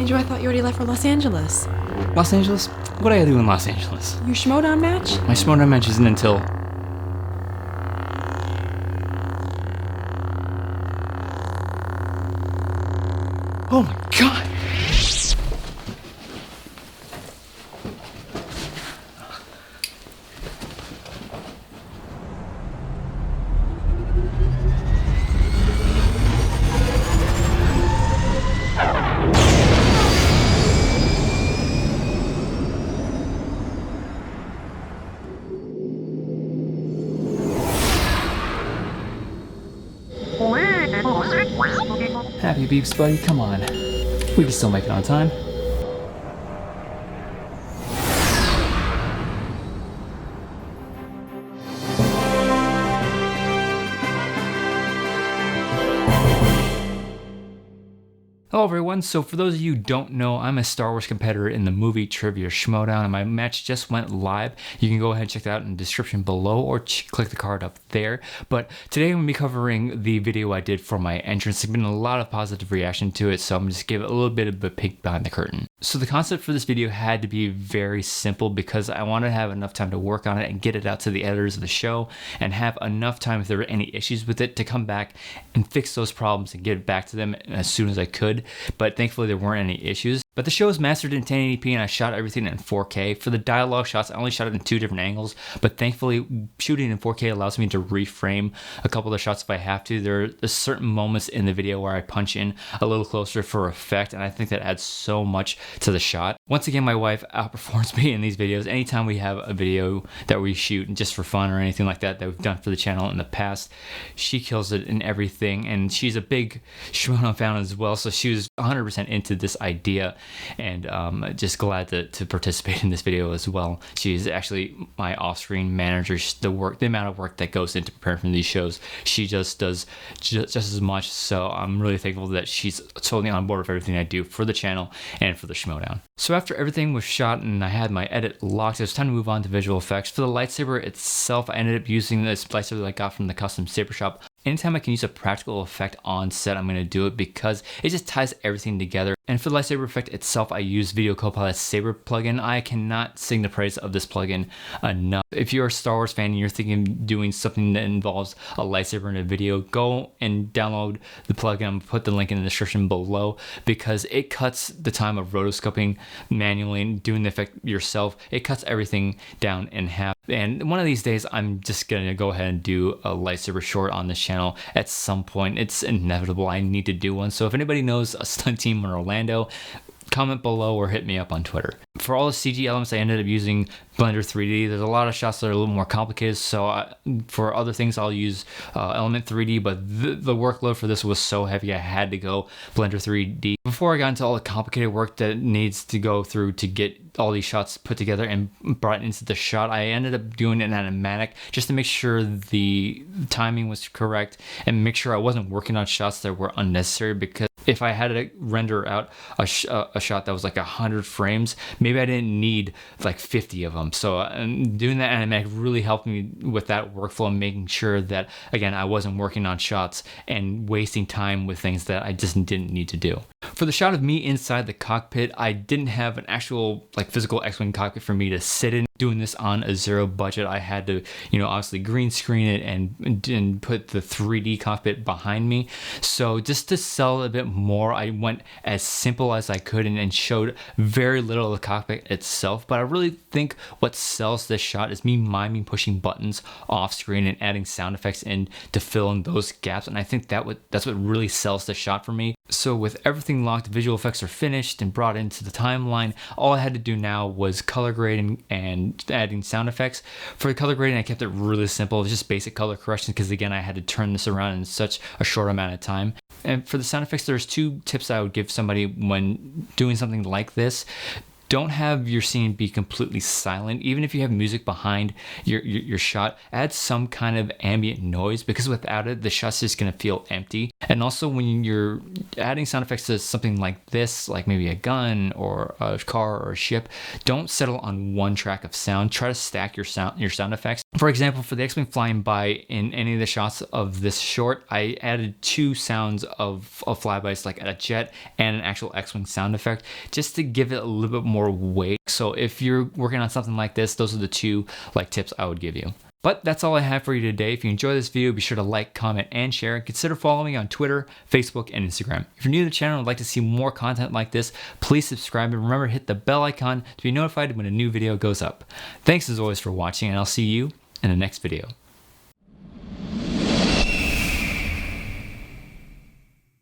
Andrew, I thought you already left for Los Angeles. Los Angeles? What do I do in Los Angeles? Your Schmodown match? My Schmodown match isn't until... Oh my god! Happy beeps, buddy, come on. We can still make it on time. Hello everyone, so for those of you who don't know, I'm a Star Wars competitor in the movie Trivia Schmodown, and my match just went live. You can go ahead and check that out in the description below, or click the card up there. But today I'm going to be covering the video I did for my entrance. There's been a lot of positive reaction to it, so I'm just give it a little bit of a peek behind the curtain. So the concept for this video had to be very simple because I wanted to have enough time to work on it and get it out to the editors of the show, and have enough time if there were any issues with it to come back and fix those problems and get it back to them as soon as I could. But thankfully there weren't any issues. But the show is mastered in 1080p and I shot everything in 4K. For the dialogue shots, I only shot it in 2 different angles, but thankfully shooting in 4K allows me to reframe a couple of the shots if I have to. There are certain moments in the video where I punch in a little closer for effect, and I think that adds so much to the shot. Once again, my wife outperforms me in these videos. Anytime we have a video that we shoot just for fun or anything like that we've done for the channel in the past, she kills it in everything, and she's a big Schmodown fan as well, so she was 100% into this idea, and just glad to participate in this video as well. She's actually my off-screen manager. The amount of work that goes into preparing for these shows, she just does just as much, so I'm really thankful that she's totally on board with everything I do for the channel and for the Schmodown. So after everything was shot and I had my edit locked, it was time to move on to visual effects. For the lightsaber itself, I ended up using this lightsaber that I got from the custom saber shop. Anytime I can use a practical effect on set, I'm going to do it because it just ties everything together. And for the lightsaber effect itself, I use Video Copilot's Saber plugin. I cannot sing the praise of this plugin enough. If you're a Star Wars fan and you're thinking of doing something that involves a lightsaber in a video, go and download the plugin. I'm going to put the link in the description below because it cuts the time of rotoscoping manually and doing the effect yourself. It cuts everything down in half. And one of these days, I'm just going to go ahead and do a lightsaber short on this channel at some point. It's inevitable. I need to do one. So if anybody knows a stunt team in Orlando, comment below or hit me up on Twitter. For all the CG elements, I ended up using Blender 3D. There's a lot of shots that are a little more complicated, so for other things I'll use Element 3D, but the workload for this was so heavy I had to go Blender 3D. Before I got into all the complicated work that needs to go through to get all these shots put together and brought into the shot, I ended up doing an animatic just to make sure the timing was correct and make sure I wasn't working on shots that were unnecessary, because if I had to render out a shot that was like 100 frames, maybe I didn't need like 50 of them. So doing that animatic really helped me with that workflow and making sure that, again, I wasn't working on shots and wasting time with things that I just didn't need to do. For the shot of me inside the cockpit, I didn't have an actual like physical Xwing cockpit for me to sit in. Doing this on a zero budget, I had to, obviously green screen it and put the 3D cockpit behind me. So just to sell a bit more, I went as simple as I could and showed very little of the cockpit itself. But I really think what sells this shot is me miming pushing buttons off screen and adding sound effects in to fill in those gaps. And I think that's what really sells the shot for me. So with everything locked, visual effects are finished and brought into the timeline. All I had to do now was color grading and adding sound effects. For the color grading, I kept it really simple. It was just basic color correction because, again, I had to turn this around in such a short amount of time. And for the sound effects, there's 2 tips I would give somebody when doing something like this. don't have your scene be completely silent. Even if you have music behind your shot, add some kind of ambient noise, because without it, the shot's just gonna feel empty. And also when you're adding sound effects to something like this, like maybe a gun or a car or a ship, don't settle on one track of sound. Try to stack your sound effects. For example, for the Xwing flying by in any of the shots of this short, I added 2 sounds of flybys, like a jet and an actual Xwing sound effect, just to give it a little bit more weight. So if you're working on something like this, those are the 2 tips I would give you. But that's all I have for you today. If you enjoyed this video, be sure to like, comment, and share. Consider following me on Twitter, Facebook, and Instagram. If you're new to the channel and would like to see more content like this, please subscribe, and remember to hit the bell icon to be notified when a new video goes up. Thanks as always for watching, and I'll see you in the next video.